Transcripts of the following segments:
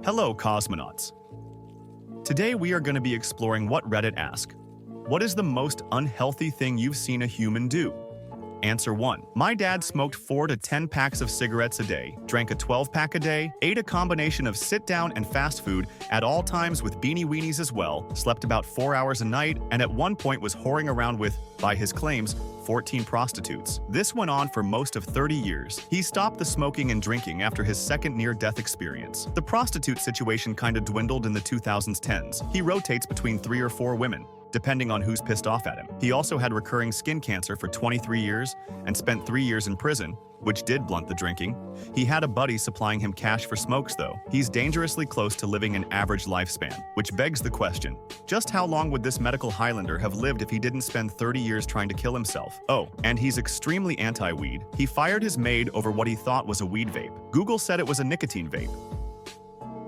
Hello, cosmonauts. Today we are going to be exploring what Reddit asks. What is the most unhealthy thing you've seen a human do? Answer 1. My dad smoked 4 to 10 packs of cigarettes a day, drank a 12-pack a day, ate a combination of sit-down and fast food at all times with beanie weenies as well, slept about 4 hours a night, and at one point was whoring around with, by his claims, 14 prostitutes. This went on for most of 30 years. He stopped the smoking and drinking after his second near-death experience. The prostitute situation kinda dwindled in the 2010s. He rotates between 3 or 4 women, depending on who's pissed off at him. He also had recurring skin cancer for 23 years and spent 3 years in prison, which did blunt the drinking. He had a buddy supplying him cash for smokes though. He's dangerously close to living an average lifespan, which begs the question, just how long would this medical Highlander have lived if he didn't spend 30 years trying to kill himself? Oh, and he's extremely anti-weed. He fired his maid over what he thought was a weed vape. Google said it was a nicotine vape.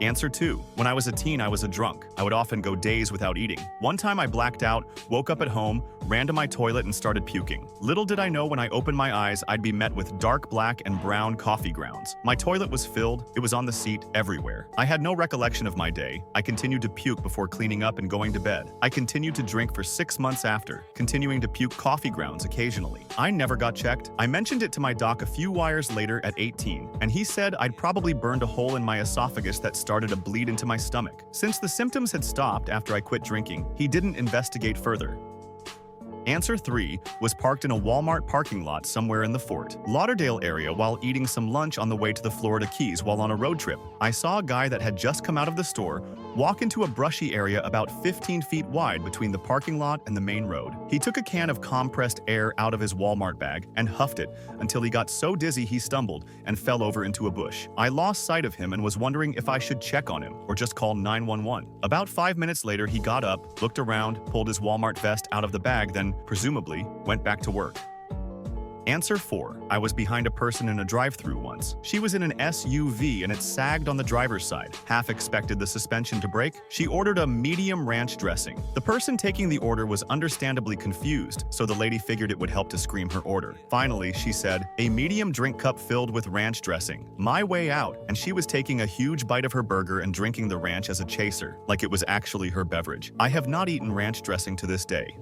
Answer 2. When I was a teen, I was a drunk. I would often go days without eating. One time I blacked out, woke up at home, ran to my toilet and started puking. Little did I know when I opened my eyes, I'd be met with dark black and brown coffee grounds. My toilet was filled, it was on the seat, everywhere. I had no recollection of my day. I continued to puke before cleaning up and going to bed. I continued to drink for 6 months after, continuing to puke coffee grounds occasionally. I never got checked. I mentioned it to my doc a few wires later at 18, and he said I'd probably burned a hole in my esophagus that started to bleed into my stomach. Since the symptoms had stopped after I quit drinking, he didn't investigate further. Answer 3 was parked in a Walmart parking lot somewhere in the Fort Lauderdale area while eating some lunch on the way to the Florida Keys while on a road trip. I saw a guy that had just come out of the store walk into a brushy area about 15 feet wide between the parking lot and the main road. He took a can of compressed air out of his Walmart bag and huffed it until he got so dizzy he stumbled and fell over into a bush. I lost sight of him and was wondering if I should check on him or just call 911. About 5 minutes later, he got up, looked around, pulled his Walmart vest out of the bag, then presumably went back to work. Answer 4. I was behind a person in a drive-thru once. She was in an SUV and it sagged on the driver's side. Half expected the suspension to break. She ordered a medium ranch dressing. The person taking the order was understandably confused, so the lady figured it would help to scream her order. Finally, she said, "A medium drink cup filled with ranch dressing." My way out, and she was taking a huge bite of her burger and drinking the ranch as a chaser, like it was actually her beverage. I have not eaten ranch dressing to this day.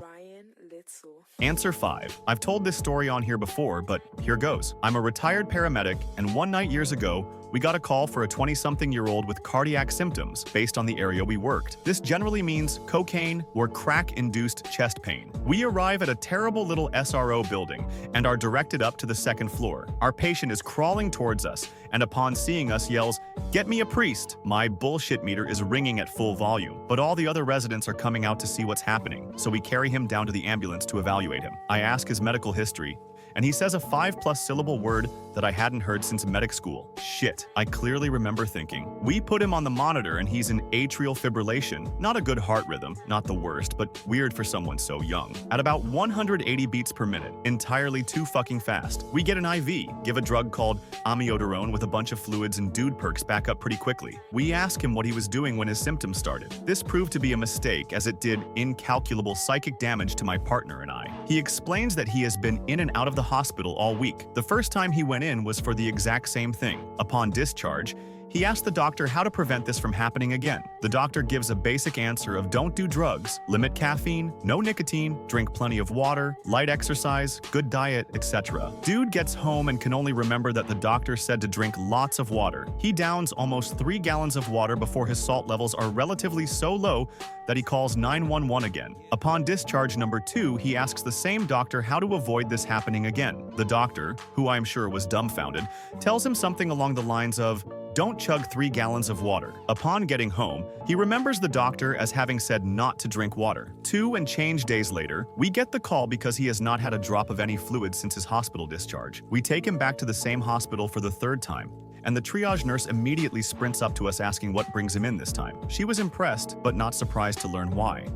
Answer 5. I've told this story on here before, but here goes. I'm a retired paramedic, and one night years ago, we got a call for a 20-something-year-old with cardiac symptoms based on the area we worked. This generally means cocaine or crack-induced chest pain. We arrive at a terrible little SRO building and are directed up to the second floor. Our patient is crawling towards us, and upon seeing us yells, "Get me a priest!" My bullshit meter is ringing at full volume, but all the other residents are coming out to see what's happening, so we carry him down to the ambulance to evaluate him. I ask his medical history, and he says a 5+ syllable word that I hadn't heard since medic school. Shit. I clearly remember thinking. We put him on the monitor and he's in atrial fibrillation. Not a good heart rhythm, not the worst, but weird for someone so young. At about 180 beats per minute, entirely too fucking fast. We get an IV, give a drug called amiodarone with a bunch of fluids, and dude perks back up pretty quickly. We ask him what he was doing when his symptoms started. This proved to be a mistake as it did incalculable psychic damage to my partner and I. He explains that he has been in and out of the hospital all week. The first time he went in was for the exact same thing. Upon discharge, he asked the doctor how to prevent this from happening again. The doctor gives a basic answer of don't do drugs, limit caffeine, no nicotine, drink plenty of water, light exercise, good diet, etc. Dude gets home and can only remember that the doctor said to drink lots of water. He downs almost 3 gallons of water before his salt levels are relatively so low that he calls 911 again. Upon discharge number 2, he asks the same doctor how to avoid this happening again. The doctor, who I'm sure was dumbfounded, tells him something along the lines of, "Don't chug 3 gallons of water." Upon getting home, he remembers the doctor as having said not to drink water. 2 and change days later, we get the call because he has not had a drop of any fluid since his hospital discharge. We take him back to the same hospital for the 3rd time, and the triage nurse immediately sprints up to us asking what brings him in this time. She was impressed, but not surprised to learn why.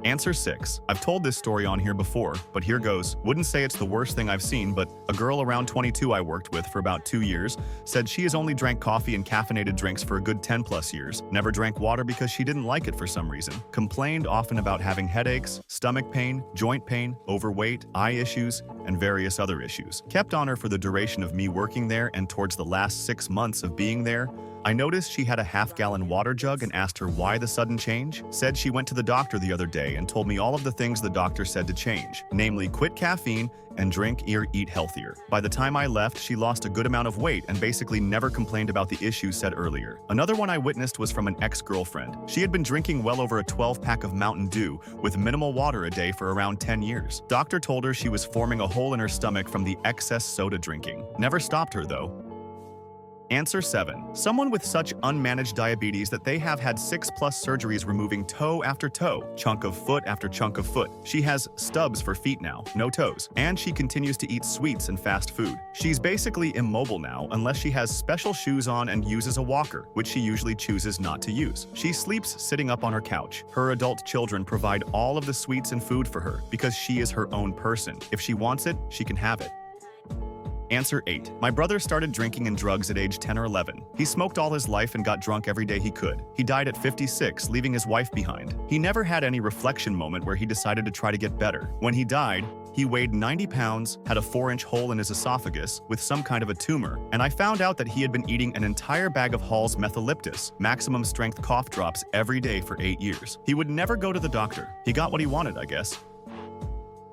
Answer 6. I've told this story on here before, but here goes. Wouldn't say it's the worst thing I've seen, but a girl around 22 I worked with for about 2 years said she has only drank coffee and caffeinated drinks for a good 10+ years, never drank water because she didn't like it for some reason, complained often about having headaches, stomach pain, joint pain, overweight, eye issues, and various other issues. Kept on her for the duration of me working there, and towards the last 6 months of being there, I noticed she had a half-gallon water jug and asked her why the sudden change. Said she went to the doctor the other day and told me all of the things the doctor said to change, namely quit caffeine and drink or eat healthier. By the time I left, she lost a good amount of weight and basically never complained about the issues said earlier. Another one I witnessed was from an ex-girlfriend. She had been drinking well over a 12-pack of Mountain Dew with minimal water a day for around 10 years. Doctor told her she was forming a hole in her stomach from the excess soda drinking. Never stopped her though. Answer 7. Someone with such unmanaged diabetes that they have had 6+ surgeries removing toe after toe, chunk of foot after chunk of foot. She has stubs for feet now, no toes, and she continues to eat sweets and fast food. She's basically immobile now unless she has special shoes on and uses a walker, which she usually chooses not to use. She sleeps sitting up on her couch. Her adult children provide all of the sweets and food for her because she is her own person. If she wants it, she can have it. Answer 8. My brother started drinking and drugs at age 10 or 11. He smoked all his life and got drunk every day he could. He died at 56, leaving his wife behind. He never had any reflection moment where he decided to try to get better. When he died, he weighed 90 pounds, had a 4-inch hole in his esophagus with some kind of a tumor, and I found out that he had been eating an entire bag of Hall's methyleptus, maximum strength cough drops, every day for 8 years. He would never go to the doctor. He got what he wanted, I guess.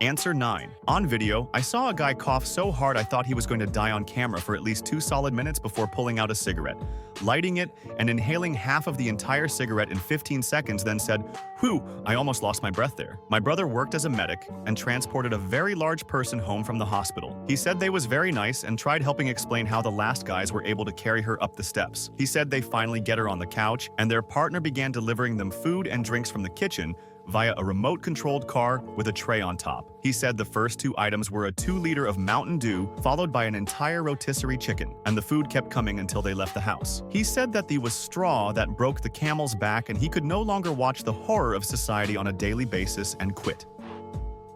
Answer 9. On video, I saw a guy cough so hard I thought he was going to die on camera for at least 2 solid minutes before pulling out a cigarette, lighting it, and inhaling half of the entire cigarette in 15 seconds, then said, "Whew, I almost lost my breath there." My brother worked as a medic and transported a very large person home from the hospital. He said they was very nice and tried helping explain how the last guys were able to carry her up the steps. He said they finally get her on the couch, and their partner began delivering them food and drinks from the kitchen via a remote-controlled car with a tray on top. He said the first 2 items were a 2-liter of Mountain Dew, followed by an entire rotisserie chicken, and the food kept coming until they left the house. He said that there was straw that broke the camel's back and he could no longer watch the horror of society on a daily basis and quit.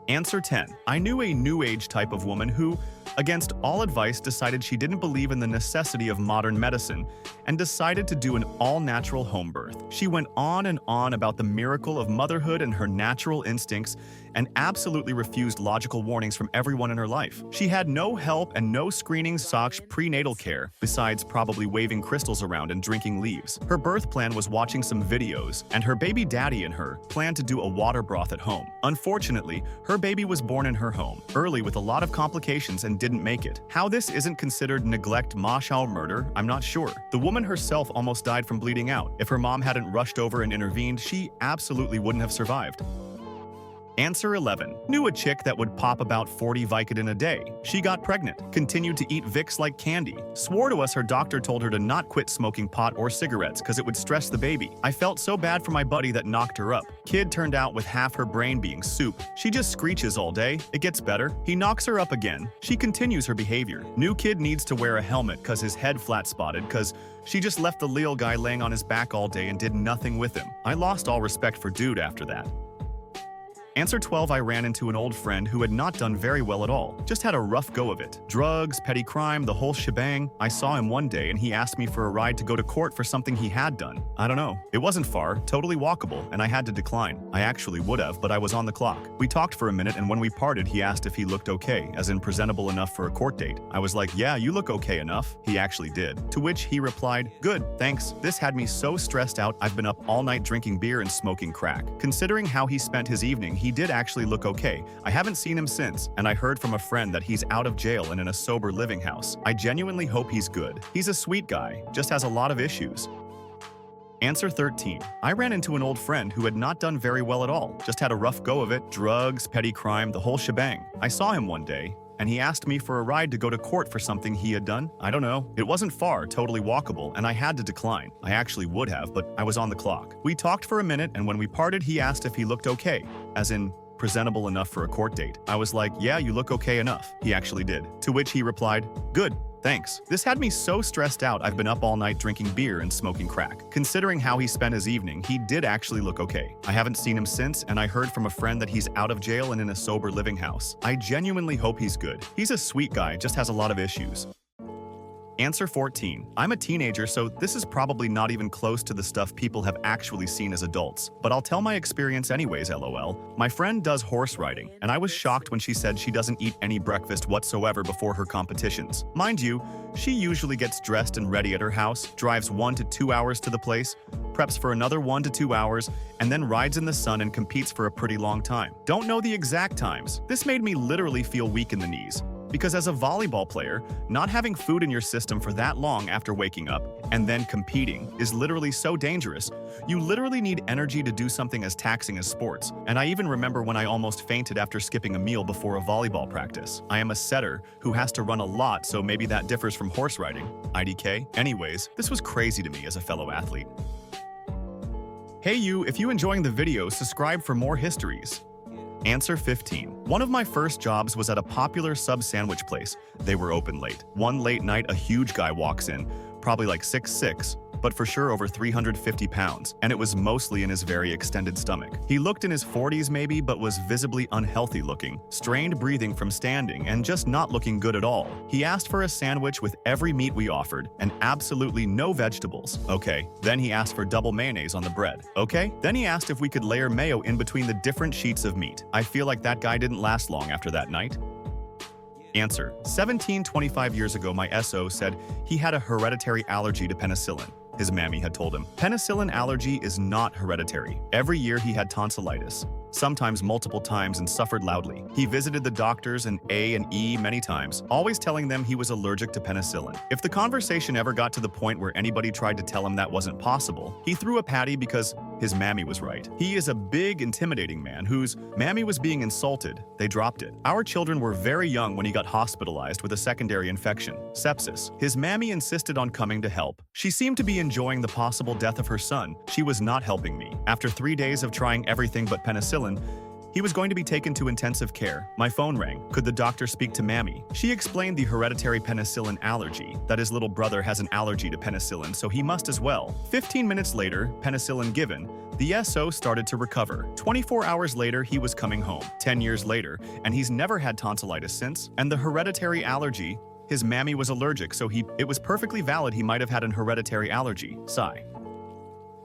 Answer 10. I knew a new age type of woman who, against all advice, decided she didn't believe in the necessity of modern medicine and decided to do an all-natural home birth. She went on and on about the miracle of motherhood and her natural instincts and absolutely refused logical warnings from everyone in her life. She had no help and no screenings / prenatal care, besides probably waving crystals around and drinking leaves. Her birth plan was watching some videos, and her baby daddy and her planned to do a water broth at home. Unfortunately, her baby was born in her home, early with a lot of complications and didn't make it. How this isn't considered neglect or murder, I'm not sure. The woman herself almost died from bleeding out. If her mom hadn't rushed over and intervened, she absolutely wouldn't have survived. Answer 11. Knew a chick that would pop about 40 Vicodin a day. She got pregnant, continued to eat Vicks like candy, swore to us her doctor told her to not quit smoking pot or cigarettes because it would stress the baby. I felt so bad for my buddy that knocked her up. Kid turned out with half her brain being soup. She just screeches all day. It gets better. He knocks her up again. She continues her behavior. New kid needs to wear a helmet because his head flat spotted because she just left the little guy laying on his back all day and did nothing with him. I lost all respect for dude after that. Answer 12. I ran into an old friend who had not done very well at all. Just had a rough go of it. Drugs, petty crime, the whole shebang. I saw him one day and he asked me for a ride to go to court for something he had done. I don't know. It wasn't far, totally walkable, and I had to decline. I actually would have, but I was on the clock. We talked for a minute, and when we parted, he asked if he looked okay, as in presentable enough for a court date. I was like, yeah, you look okay enough. He actually did. To which he replied, good, thanks. This had me so stressed out I've been up all night drinking beer and smoking crack. Considering how he spent his evening, he did actually look okay. I haven't seen him since, and I heard from a friend that he's out of jail and in a sober living house. I genuinely hope he's good. He's a sweet guy, just has a lot of issues. Answer 13. I ran into an old friend who had not done very well at all. Just had a rough go of it. Drugs, petty crime, the whole shebang. I saw him one day, and he asked me for a ride to go to court for something he had done. I don't know. It wasn't far, totally walkable, and I had to decline. I actually would have, but I was on the clock. We talked for a minute, and when we parted, he asked if he looked okay, as in presentable enough for a court date. I was like, yeah, you look okay enough. He actually did. To which he replied, good, thanks. This had me so stressed out I've been up all night drinking beer and smoking crack. Considering how he spent his evening, he did actually look okay. I haven't seen him since, and I heard from a friend that he's out of jail and in a sober living house. I genuinely hope he's good. He's a sweet guy, just has a lot of issues. Answer 14. I'm a teenager, so this is probably not even close to the stuff people have actually seen as adults. But I'll tell my experience anyways, lol. My friend does horse riding, and I was shocked when she said she doesn't eat any breakfast whatsoever before her competitions. Mind you, she usually gets dressed and ready at her house, drives 1 to 2 hours to the place, preps for another 1 to 2 hours, and then rides in the sun and competes for a pretty long time. Don't know the exact times. This made me literally feel weak in the knees. Because as a volleyball player, not having food in your system for that long after waking up and then competing is literally so dangerous. You literally need energy to do something as taxing as sports. And I even remember when I almost fainted after skipping a meal before a volleyball practice. I am a setter who has to run a lot, so maybe that differs from horse riding. IDK? Anyways, this was crazy to me as a fellow athlete. Hey you, if you enjoying the video, subscribe for more histories. Answer 15. One of my first jobs was at a popular sub-sandwich place. They were open late. One late night, a huge guy walks in, probably like 6'6", but for sure over 350 pounds, and it was mostly in his very extended stomach. He looked in his 40s maybe, but was visibly unhealthy looking, strained breathing from standing, and just not looking good at all. He asked for a sandwich with every meat we offered, and absolutely no vegetables. Okay. Then he asked for double mayonnaise on the bread. Okay. Then he asked if we could layer mayo in between the different sheets of meat. I feel like that guy didn't last long after that night. Answer. 25 years ago, my SO said he had a hereditary allergy to penicillin. His mammy had told him. Penicillin allergy is not hereditary. Every year he had tonsillitis, sometimes multiple times, and suffered loudly. He visited the doctors and A and E many times, always telling them he was allergic to penicillin. If the conversation ever got to the point where anybody tried to tell him that wasn't possible, he threw a patty because his mammy was right. He is a big, intimidating man whose mammy was being insulted. They dropped it. Our children were very young when he got hospitalized with a secondary infection, sepsis. His mammy insisted on coming to help. She seemed to be enjoying the possible death of her son. She was not helping me. After 3 days of trying everything but penicillin, he was going to be taken to intensive care. My phone rang. Could the doctor speak to Mammy? She explained the hereditary penicillin allergy, that his little brother has an allergy to penicillin, so he must as well. 15 minutes later, penicillin given, the SO started to recover. 24 hours later, he was coming home. 10 years later, and he's never had tonsillitis since. And the hereditary allergy, his mammy was allergic, so it was perfectly valid he might have had an hereditary allergy. Sigh.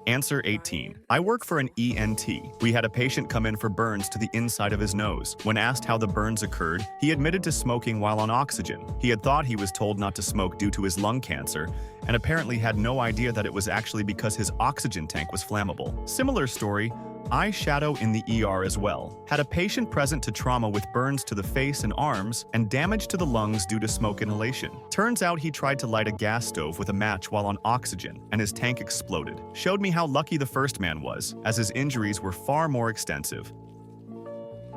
Answer 18. I work for an ENT. We had a patient come in for burns to the inside of his nose. When asked how the burns occurred, he admitted to smoking while on oxygen. He had thought he was told not to smoke due to his lung cancer, and apparently had no idea that it was actually because his oxygen tank was flammable. Similar story, eye shadow in the ER as well. Had a patient present to trauma with burns to the face and arms and damage to the lungs due to smoke inhalation. Turns out he tried to light a gas stove with a match while on oxygen, and his tank exploded. Showed me how lucky the first man was, as his injuries were far more extensive.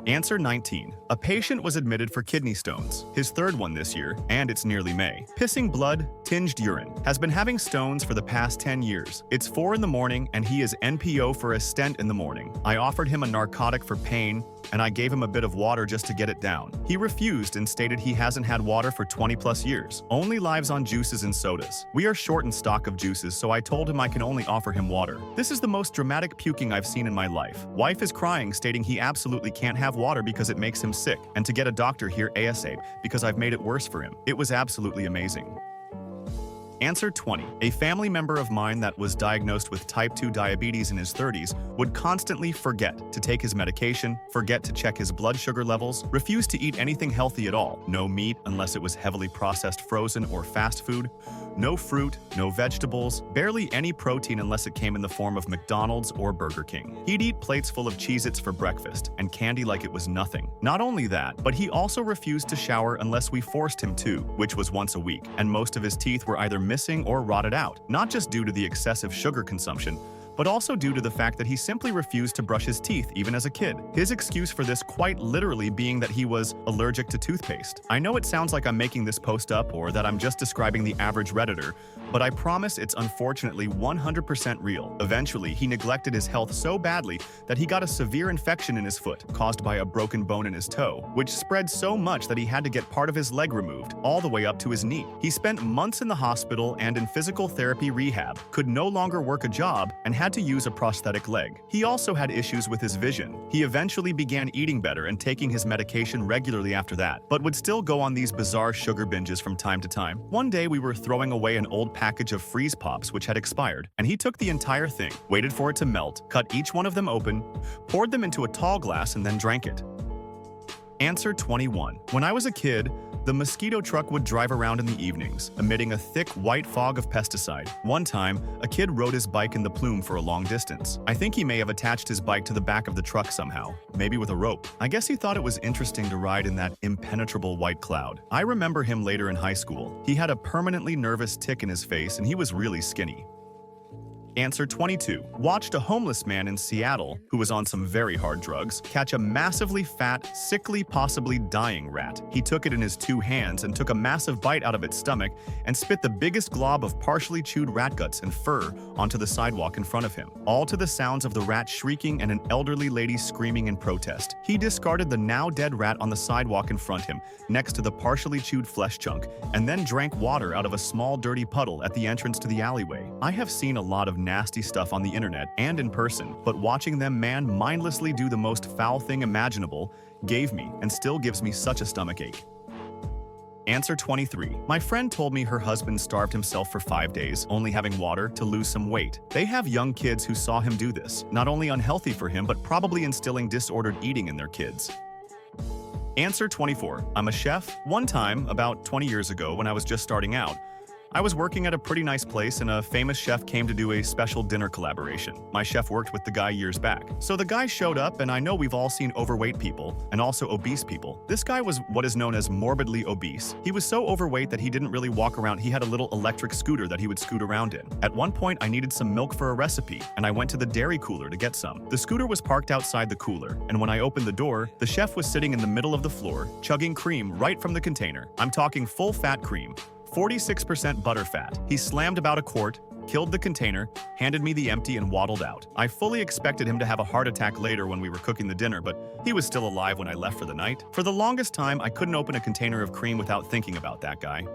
Answer 19. A patient was admitted for kidney stones, his third one this year, and it's nearly May. Pissing blood, tinged urine. Has been having stones for the past 10 years. It's 4 in the morning and he is NPO for a stent in the morning. I offered him a narcotic for pain, and I gave him a bit of water just to get it down. He refused and stated he hasn't had water for 20 plus years. Only lives on juices and sodas. We are short in stock of juices, so I told him I can only offer him water. This is the most dramatic puking I've seen in my life. Wife is crying, stating he absolutely can't have water because it makes him sick, and to get a doctor here ASAP because I've made it worse for him. It was absolutely amazing. Answer 20. A family member of mine that was diagnosed with type 2 diabetes in his 30s would constantly forget to take his medication, forget to check his blood sugar levels, refuse to eat anything healthy at all. No meat unless it was heavily processed frozen or fast food, no fruit, no vegetables, barely any protein unless it came in the form of McDonald's or Burger King. He'd eat plates full of Cheez-Its for breakfast and candy like it was nothing. Not only that, but he also refused to shower unless we forced him to, which was once a week, and most of his teeth were either missing or rotted out, not just due to the excessive sugar consumption, but also due to the fact that he simply refused to brush his teeth even as a kid. His excuse for this quite literally being that he was allergic to toothpaste. I know it sounds like I'm making this post up or that I'm just describing the average Redditor, but I promise it's unfortunately 100% real. Eventually, he neglected his health so badly that he got a severe infection in his foot, caused by a broken bone in his toe, which spread so much that he had to get part of his leg removed, all the way up to his knee. He spent months in the hospital and in physical therapy rehab, could no longer work a job, and had to use a prosthetic leg. He also had issues with his vision. He eventually began eating better and taking his medication regularly after that, but would still go on these bizarre sugar binges from time to time. One day we were throwing away an old package of freeze pops which had expired, and he took the entire thing, waited for it to melt, cut each one of them open, poured them into a tall glass, and then drank it. Answer 21. When I was a kid, the mosquito truck would drive around in the evenings, emitting a thick white fog of pesticide. One time, a kid rode his bike in the plume for a long distance. I think he may have attached his bike to the back of the truck somehow, maybe with a rope. I guess he thought it was interesting to ride in that impenetrable white cloud. I remember him later in high school. He had a permanently nervous tick in his face and he was really skinny. Answer 22. Watched a homeless man in Seattle, who was on some very hard drugs, catch a massively fat, sickly, possibly dying rat. He took it in his two hands and took a massive bite out of its stomach and spit the biggest glob of partially chewed rat guts and fur onto the sidewalk in front of him, all to the sounds of the rat shrieking and an elderly lady screaming in protest. He discarded the now dead rat on the sidewalk in front of him, next to the partially chewed flesh chunk, and then drank water out of a small dirty puddle at the entrance to the alleyway. I have seen a lot of nasty stuff on the internet and in person, but watching them mindlessly do the most foul thing imaginable gave me and still gives me such a stomachache. Answer 23. My friend told me her husband starved himself for 5 days, only having water, to lose some weight. They have young kids who saw him do this, not only unhealthy for him, but probably instilling disordered eating in their kids. Answer 24. I'm a chef. One time, about 20 years ago when I was just starting out, I was working at a pretty nice place and a famous chef came to do a special dinner collaboration. My chef worked with the guy years back. So the guy showed up, and I know we've all seen overweight people and also obese people. This guy was what is known as morbidly obese. He was so overweight that he didn't really walk around. He had a little electric scooter that he would scoot around in. At one point, I needed some milk for a recipe, and I went to the dairy cooler to get some. The scooter was parked outside the cooler, and when I opened the door, the chef was sitting in the middle of the floor, chugging cream right from the container. I'm talking full-fat cream. 46% butterfat. He slammed about a quart, killed the container, handed me the empty, and waddled out. I fully expected him to have a heart attack later when we were cooking the dinner, but he was still alive when I left for the night. For the longest time, I couldn't open a container of cream without thinking about that guy.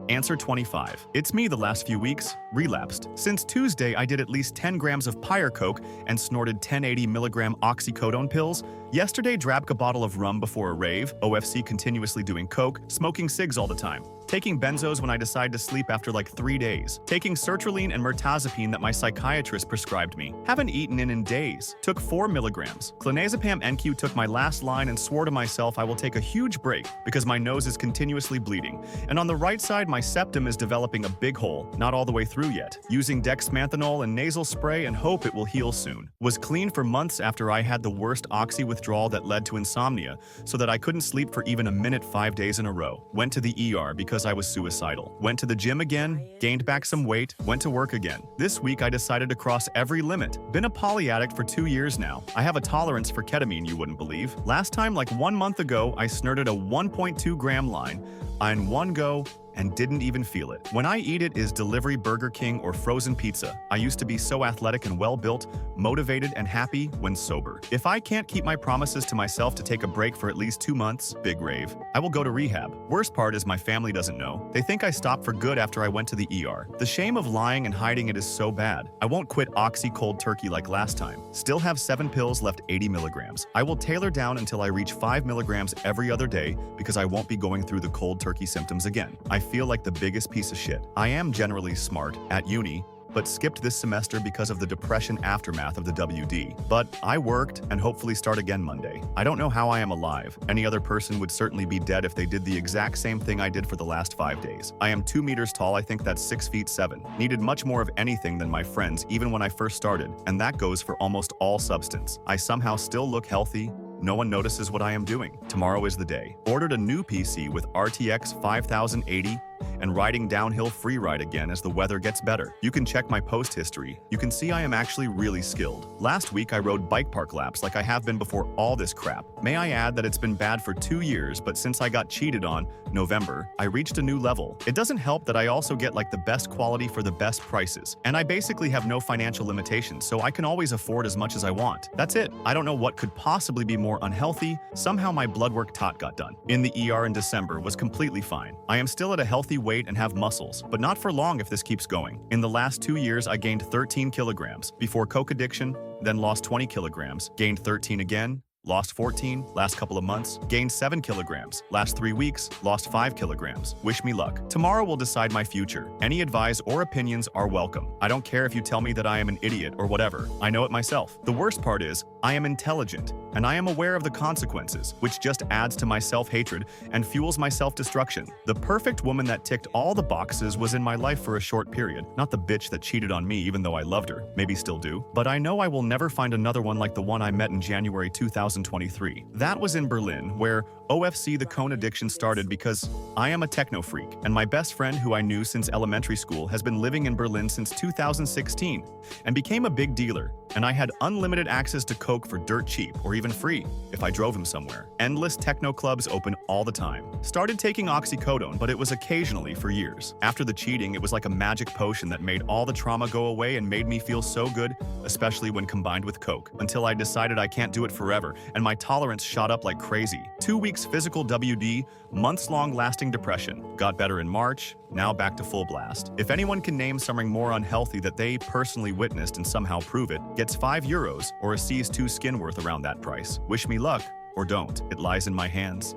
Answer 25. It's me the last few weeks, relapsed. Since Tuesday, I did at least 10 grams of Pyre Coke and snorted 1080 milligram oxycodone pills. Yesterday, drank a bottle of rum before a rave, OFC continuously doing coke, smoking cigs all the time, taking benzos when I decide to sleep after like 3 days, taking sertraline and mirtazapine that my psychiatrist prescribed me, haven't eaten in days, took 4 milligrams. Clonazepam NQ took my last line and swore to myself I will take a huge break because my nose is continuously bleeding, and on the right side my septum is developing a big hole, not all the way through yet. Using dexamethasone and nasal spray and hope it will heal soon. Was clean for months after I had the worst oxy withdrawal that led to insomnia, so that I couldn't sleep for even a minute 5 days in a row. Went to the ER because I was suicidal. Went to the gym again, gained back some weight, went to work again. This week I decided to cross every limit. Been a poly addict for 2 years now. I have a tolerance for ketamine you wouldn't believe. Last time, like 1 month ago, I snorted a 1.2 gram line in one go and didn't even feel it. When I eat it is delivery Burger King or frozen pizza. I used to be so athletic and well-built, motivated and happy when sober. If I can't keep my promises to myself to take a break for at least 2 months, big rave, I will go to rehab. Worst part is my family doesn't know. They think I stopped for good after I went to the ER. The shame of lying and hiding it is so bad. I won't quit oxy cold turkey like last time. Still have 7 pills left 80 milligrams. I will tailor down until I reach 5 milligrams every other day because I won't be going through the cold turkey symptoms again. I feel like the biggest piece of shit. I am generally smart at uni, but skipped this semester because of the depression aftermath of the WD. But I worked and hopefully start again Monday. I don't know how I am alive. Any other person would certainly be dead if they did the exact same thing I did for the last 5 days. I am 2 meters tall, I think that's 6 feet 7. Needed much more of anything than my friends even when I first started, and that goes for almost all substance. I somehow still look healthy. No one notices what I am doing. Tomorrow is the day. Ordered a new PC with RTX 5080 and riding downhill free ride again as the weather gets better. You can check my post history. You can see I am actually really skilled. Last week I rode bike park laps like I have been before all this crap. May I add that it's been bad for 2 years, but since I got cheated on November, I reached a new level. It doesn't help that I also get like the best quality for the best prices, and I basically have no financial limitations, so I can always afford as much as I want. That's it. I don't know what could possibly be more unhealthy. Somehow my blood work got done. In the ER in December was completely fine. I am still at a healthy healthy weight and have muscles, but not for long if this keeps going. In the last 2 years, I gained 13 kilograms. Before coke addiction, then lost 20 kilograms, gained 13 again, lost 14, last couple of months, gained 7 kilograms, last 3 weeks, lost 5 kilograms. Wish me luck. Tomorrow will decide my future. Any advice or opinions are welcome. I don't care if you tell me that I am an idiot or whatever. I know it myself. The worst part is, I am intelligent, and I am aware of the consequences, which just adds to my self-hatred and fuels my self-destruction. The perfect woman that ticked all the boxes was in my life for a short period, not the bitch that cheated on me even though I loved her, maybe still do. But I know I will never find another one like the one I met in January 2023. That was in Berlin, where OFC the cone addiction started because I am a techno freak, and my best friend who I knew since elementary school has been living in Berlin since 2016 and became a big dealer, and I had unlimited access to coke for dirt cheap or even free if I drove him somewhere. Endless techno clubs open all the time. Started taking oxycodone, but it was occasionally for years. After the cheating, it was like a magic potion that made all the trauma go away and made me feel so good, especially when combined with coke, until I decided I can't do it forever, and my tolerance shot up like crazy. 2 weeks physical WD, months-long lasting depression. Got better in March, now back to full blast. If anyone can name something more unhealthy that they personally witnessed and somehow prove it, gets €5 or a C's 2 skin worth around that price. Wish me luck, or don't. It lies in my hands.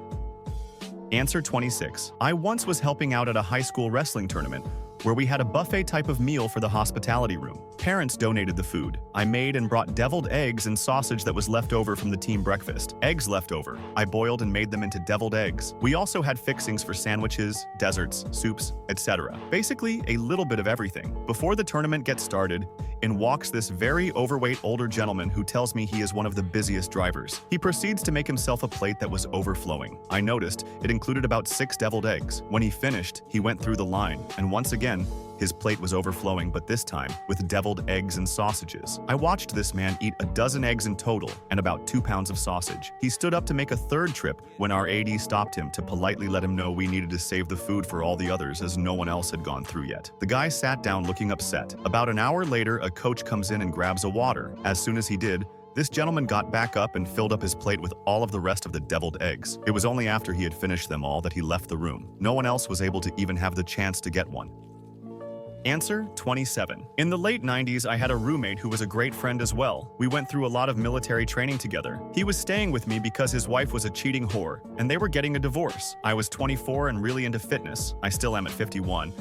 Answer 26. I once was helping out at a high school wrestling tournament where we had a buffet type of meal for the hospitality room. Parents donated the food. I made and brought deviled eggs and sausage that was left over from the team breakfast. Eggs left over. I boiled and made them into deviled eggs. We also had fixings for sandwiches, desserts, soups, etc. Basically, a little bit of everything. Before the tournament gets started, in walks this very overweight older gentleman who tells me he is one of the busiest drivers. He proceeds to make himself a plate that was overflowing. I noticed it included about 6 deviled eggs. When he finished, he went through the line, and once again, his plate was overflowing, but this time with deviled eggs and sausages. I watched this man eat a dozen eggs in total and about 2 pounds of sausage. He stood up to make a third trip when our AD stopped him to politely let him know we needed to save the food for all the others as no one else had gone through yet. The guy sat down looking upset. About an hour later, a coach comes in and grabs a water. As soon as he did, this gentleman got back up and filled up his plate with all of the rest of the deviled eggs. It was only after he had finished them all that he left the room. No one else was able to even have the chance to get one. Answer 27. In the late 90s, I had a roommate who was a great friend as well. We went through a lot of military training together. He was staying with me because his wife was a cheating whore, and they were getting a divorce. I was 24 and really into fitness. I still am at 51.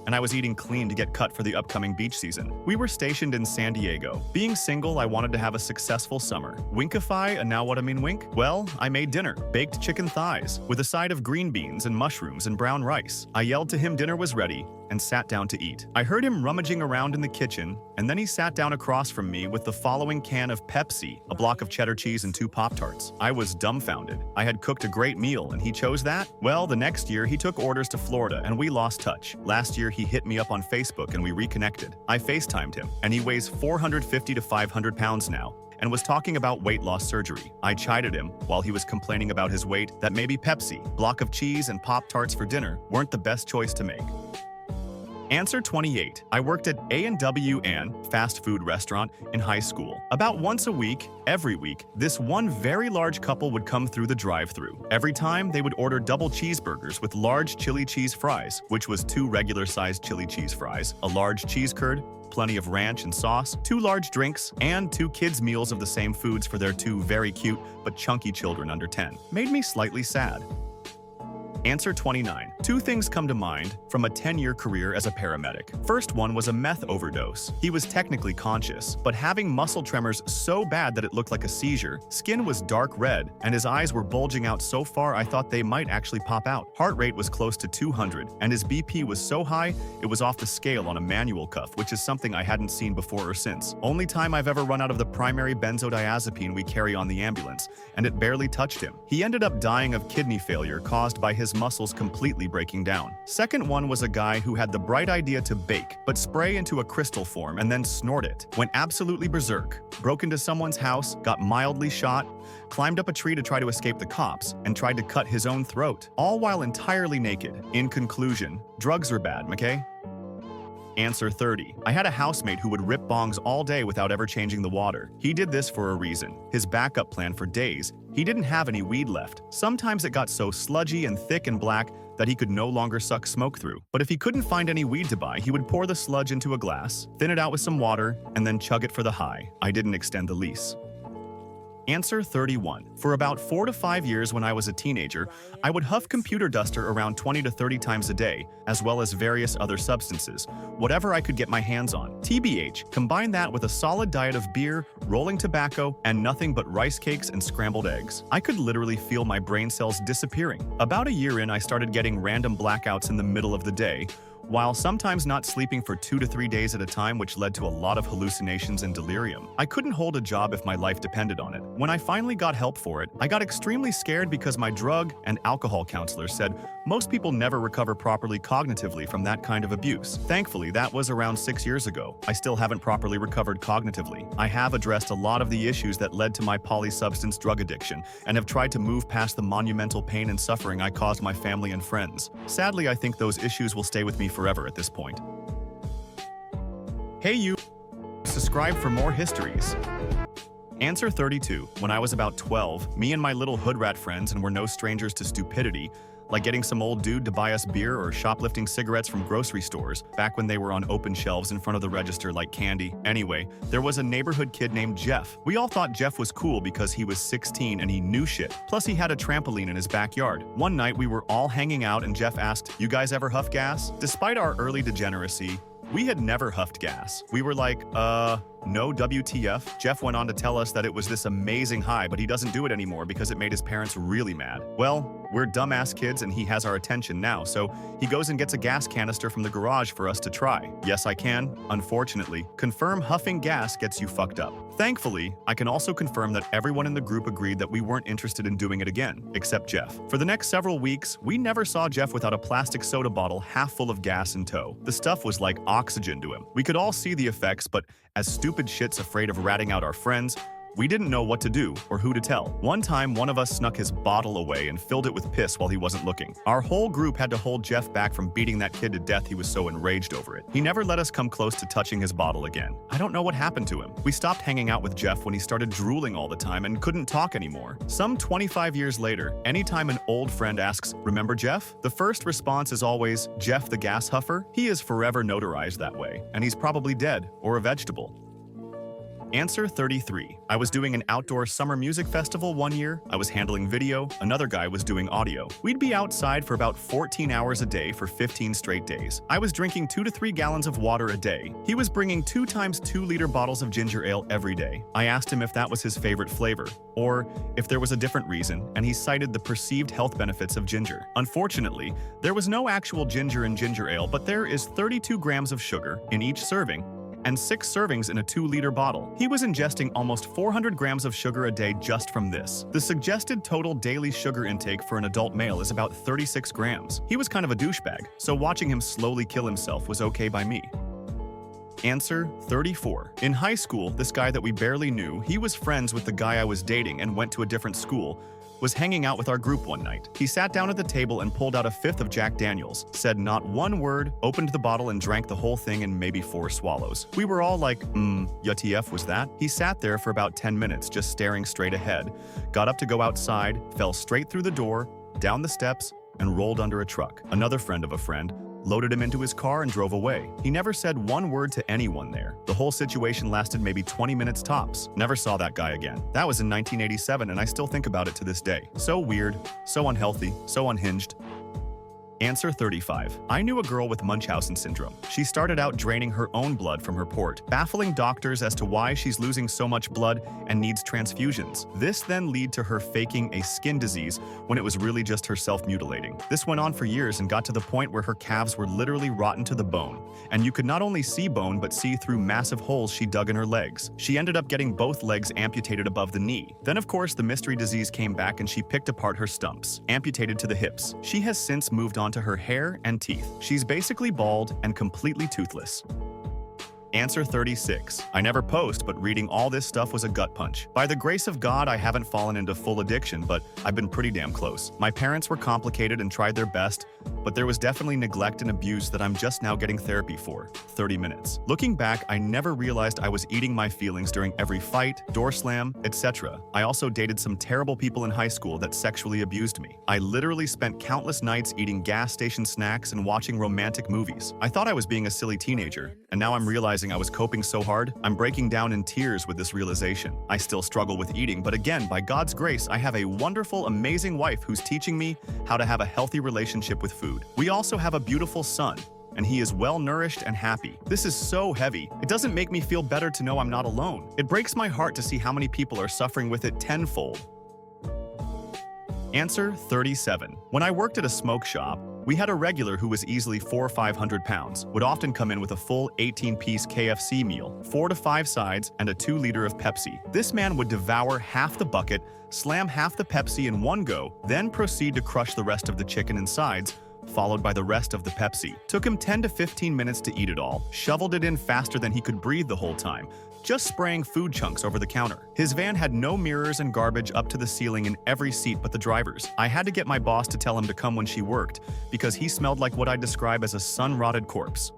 And I was eating clean to get cut for the upcoming beach season. We were stationed in San Diego. Being single, I wanted to have a successful summer. Winkify, and now what I mean wink? Well, I made dinner, baked chicken thighs, with a side of green beans and mushrooms and brown rice. I yelled to him dinner was ready, and sat down to eat. I heard him rummaging around in the kitchen, and then he sat down across from me with the following can of Pepsi, a block of cheddar cheese, and 2 Pop-Tarts. I was dumbfounded. I had cooked a great meal, and he chose that? Well, the next year, he took orders to Florida, and we lost touch. Last year, he hit me up on Facebook, and we reconnected. I FaceTimed him, and he weighs 450 to 500 pounds now, and was talking about weight loss surgery. I chided him while he was complaining about his weight that maybe Pepsi, block of cheese, and Pop-Tarts for dinner weren't the best choice to make. Answer 28. I worked at A&W fast food restaurant in high school. About once a week, every week, this one very large couple would come through the drive-thru. Every time, they would order double cheeseburgers with large chili cheese fries, which was 2 regular-sized chili cheese fries, a large cheese curd, plenty of ranch and sauce, 2 large drinks, and 2 kids' meals of the same foods for their 2 very cute but chunky children under 10. Made me slightly sad. Answer 29. 2 things come to mind from a 10-year career as a paramedic. First one was a meth overdose. He was technically conscious, but having muscle tremors so bad that it looked like a seizure, skin was dark red, and his eyes were bulging out so far I thought they might actually pop out. Heart rate was close to 200, and his BP was so high it was off the scale on a manual cuff, which is something I hadn't seen before or since. Only time I've ever run out of the primary benzodiazepine we carry on the ambulance, and it barely touched him. He ended up dying of kidney failure caused by his muscles completely breaking down. Second one was a guy who had the bright idea to bake, but spray into a crystal form and then snort it. Went absolutely berserk, broke into someone's house, got mildly shot, climbed up a tree to try to escape the cops, and tried to cut his own throat, all while entirely naked. In conclusion, drugs are bad, McKay. Answer 30. I had a housemate who would rip bongs all day without ever changing the water. He did this for a reason. His backup plan for days, he didn't have any weed left. Sometimes it got so sludgy and thick and black that he could no longer suck smoke through. But if he couldn't find any weed to buy, he would pour the sludge into a glass, thin it out with some water, and then chug it for the high. I didn't extend the lease. Answer 31. For about 4 to 5 years when I was a teenager, I would huff computer duster around 20 to 30 times a day, as well as various other substances, whatever I could get my hands on. TBH, combine that with a solid diet of beer, rolling tobacco, and nothing but rice cakes and scrambled eggs. I could literally feel my brain cells disappearing. About a year in, I started getting random blackouts in the middle of the day, while sometimes not sleeping for 2 to 3 days at a time, which led to a lot of hallucinations and delirium. I couldn't hold a job if my life depended on it. When I finally got help for it, I got extremely scared because my drug and alcohol counselor said most people never recover properly cognitively from that kind of abuse. Thankfully, that was around 6 years ago. I still haven't properly recovered cognitively. I have addressed a lot of the issues that led to my polysubstance drug addiction and have tried to move past the monumental pain and suffering I caused my family and friends. Sadly, I think those issues will stay with me forever at this point. Hey you! Subscribe for more histories. Answer 32. When I was about 12, me and my little hood rat friends, and we're no strangers to stupidity, like getting some old dude to buy us beer or shoplifting cigarettes from grocery stores, back when they were on open shelves in front of the register like candy. Anyway, there was a neighborhood kid named Jeff. We all thought Jeff was cool because he was 16 and he knew shit. Plus he had a trampoline in his backyard. One night we were all hanging out and Jeff asked, "You guys ever huff gas?" Despite our early degeneracy, we had never huffed gas. We were like, no, WTF. Jeff went on to tell us that it was this amazing high, but he doesn't do it anymore because it made his parents really mad. Well, we're dumbass kids and he has our attention now, so he goes and gets a gas canister from the garage for us to try. Yes, I can, unfortunately, confirm huffing gas gets you fucked up. Thankfully, I can also confirm that everyone in the group agreed that we weren't interested in doing it again, except Jeff. For the next several weeks, we never saw Jeff without a plastic soda bottle half full of gas in tow. The stuff was like oxygen to him. We could all see the effects, but as stupid shits afraid of ratting out our friends, we didn't know what to do or who to tell. One time, one of us snuck his bottle away and filled it with piss while he wasn't looking. Our whole group had to hold Jeff back from beating that kid to death. He was so enraged over it. He never let us come close to touching his bottle again. I don't know what happened to him. We stopped hanging out with Jeff when he started drooling all the time and couldn't talk anymore. Some 25 years later, anytime an old friend asks, "Remember Jeff?" the first response is always, "Jeff the gas huffer?" He is forever notarized that way, and he's probably dead or a vegetable. Answer 33. I was doing an outdoor summer music festival one year. I was handling video, another guy was doing audio. We'd be outside for about 14 hours a day for 15 straight days. I was drinking 2 to 3 gallons of water a day. He was bringing 2 times 2-liter bottles of ginger ale every day. I asked him if that was his favorite flavor, or if there was a different reason, and he cited the perceived health benefits of ginger. Unfortunately, there was no actual ginger in ginger ale, but there is 32 grams of sugar in each serving, and 6 servings in a 2-liter bottle. He was ingesting almost 400 grams of sugar a day just from this. The suggested total daily sugar intake for an adult male is about 36 grams. He was kind of a douchebag, so watching him slowly kill himself was okay by me. Answer 34. In high school, this guy that we barely knew, he was friends with the guy I was dating and went to a different school, was hanging out with our group one night. He sat down at the table and pulled out a 5th of Jack Daniels, said not one word, opened the bottle and drank the whole thing in maybe 4 swallows. We were all like, WTF was that? He sat there for about 10 minutes just staring straight ahead, got up to go outside, fell straight through the door, down the steps, and rolled under a truck. Another friend of a friend loaded him into his car and drove away. He never said one word to anyone there. The whole situation lasted maybe 20 minutes tops. Never saw that guy again. That was in 1987 and I still think about it to this day. So weird, so unhealthy, so unhinged. Answer 35. I knew a girl with Munchausen syndrome. She started out draining her own blood from her port, baffling doctors as to why she's losing so much blood and needs transfusions. This then led to her faking a skin disease when it was really just her self-mutilating. This went on for years and got to the point where her calves were literally rotten to the bone, and you could not only see bone but see through massive holes she dug in her legs. She ended up getting both legs amputated above the knee. Then of course the mystery disease came back and she picked apart her stumps, amputated to the hips. She has since moved on to her hair and teeth. She's basically bald and completely toothless. Answer 36. I never post, but reading all this stuff was a gut punch. By the grace of God, I haven't fallen into full addiction, but I've been pretty damn close. My parents were complicated and tried their best, but there was definitely neglect and abuse that I'm just now getting therapy for. 30 minutes. Looking back, I never realized I was eating my feelings during every fight, door slam, etc. I also dated some terrible people in high school that sexually abused me. I literally spent countless nights eating gas station snacks and watching romantic movies. I thought I was being a silly teenager, and now I'm realizing I was coping so hard, I'm breaking down in tears with this realization. I still struggle with eating, but again, by God's grace, I have a wonderful, amazing wife who's teaching me how to have a healthy relationship with food. We also have a beautiful son, and he is well-nourished and happy. This is so heavy. It doesn't make me feel better to know I'm not alone. It breaks my heart to see how many people are suffering with it tenfold. Answer 37. When I worked at a smoke shop, we had a regular who was easily 400 or 500 pounds, would often come in with a full 18-piece KFC meal, 4 to 5 sides, and a 2-liter of Pepsi. This man would devour half the bucket, slam half the Pepsi in one go, then proceed to crush the rest of the chicken and sides, followed by the rest of the Pepsi. Took him 10 to 15 minutes to eat it all, shoveled it in faster than he could breathe the whole time, just spraying food chunks over the counter. His van had no mirrors and garbage up to the ceiling in every seat but the driver's. I had to get my boss to tell him to come when she worked, because he smelled like what I'd describe as a sun-rotted corpse.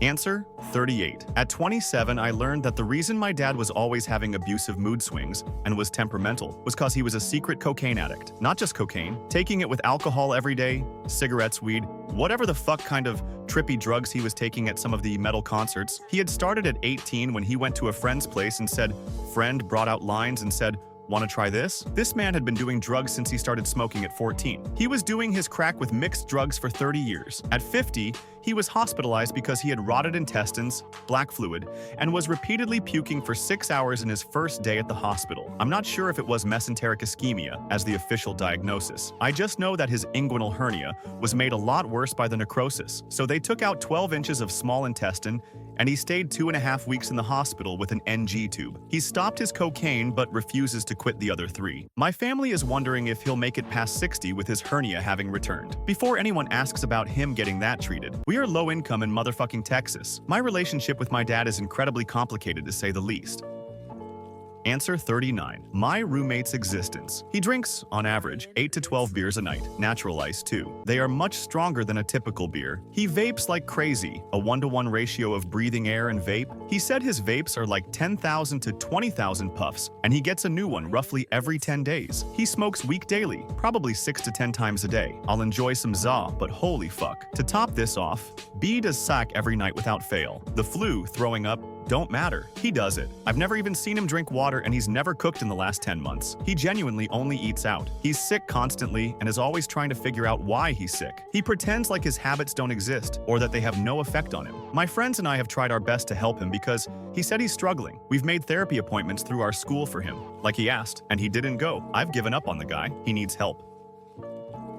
Answer 38. At 27, I learned that the reason my dad was always having abusive mood swings and was temperamental was because he was a secret cocaine addict. Not just cocaine, taking it with alcohol every day, cigarettes, weed, whatever the fuck kind of trippy drugs he was taking at some of the metal concerts. He had started at 18 when he went to a friend's place and said, friend brought out lines and said, "Want to try this?" This man had been doing drugs since he started smoking at 14. He was doing his crack with mixed drugs for 30 years. At 50, he was hospitalized because he had rotted intestines, black fluid, and was repeatedly puking for 6 hours in his first day at the hospital. I'm not sure if it was mesenteric ischemia as the official diagnosis. I just know that his inguinal hernia was made a lot worse by the necrosis. So they took out 12 inches of small intestine, and he stayed 2.5 weeks in the hospital with an NG tube. He stopped his cocaine but refuses to quit the other 3. My family is wondering if he'll make it past 60 with his hernia having returned. Before anyone asks about him getting that treated, we are low income in motherfucking Texas. My relationship with my dad is incredibly complicated to say the least. Answer 39. My roommate's existence. He drinks, on average, 8 to 12 beers a night, natural ice too. They are much stronger than a typical beer. He vapes like crazy, a 1-to-1 ratio of breathing air and vape. He said his vapes are like 10,000 to 20,000 puffs, and he gets a new one roughly every 10 days. He smokes weed daily, probably 6 to 10 times a day. I'll enjoy some za, but holy fuck. To top this off, B does sack every night without fail. The flu, throwing up, don't matter. He does it. I've never even seen him drink water, and he's never cooked in the last 10 months. He genuinely only eats out. He's sick constantly and is always trying to figure out why he's sick. He pretends like his habits don't exist or that they have no effect on him. My friends and I have tried our best to help him because he said he's struggling. We've made therapy appointments through our school for him, like he asked, and he didn't go. I've given up on the guy. He needs help.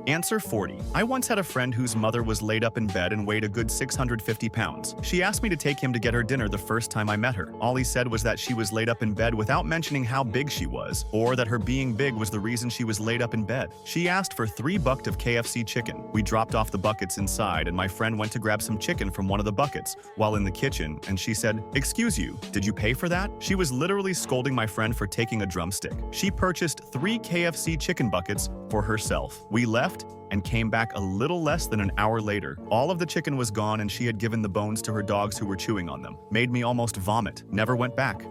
Answer 40. I once had a friend whose mother was laid up in bed and weighed a good 650 pounds. She asked me to take him to get her dinner the first time I met her. All he said was that she was laid up in bed without mentioning how big she was, or that her being big was the reason she was laid up in bed. She asked for 3 buckets of KFC chicken. We dropped off the buckets inside, and my friend went to grab some chicken from one of the buckets while in the kitchen, and she said, "Excuse you, did you pay for that?" She was literally scolding my friend for taking a drumstick. She purchased 3 KFC chicken buckets for herself. We left and came back a little less than an hour later. All of the chicken was gone, and she had given the bones to her dogs who were chewing on them. Made me almost vomit. Never went back.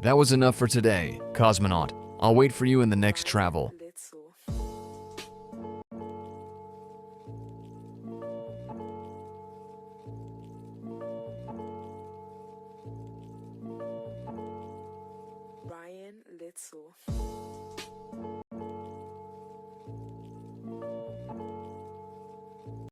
That was enough for today, Cosmonaut. I'll wait for you in the next travel. Little.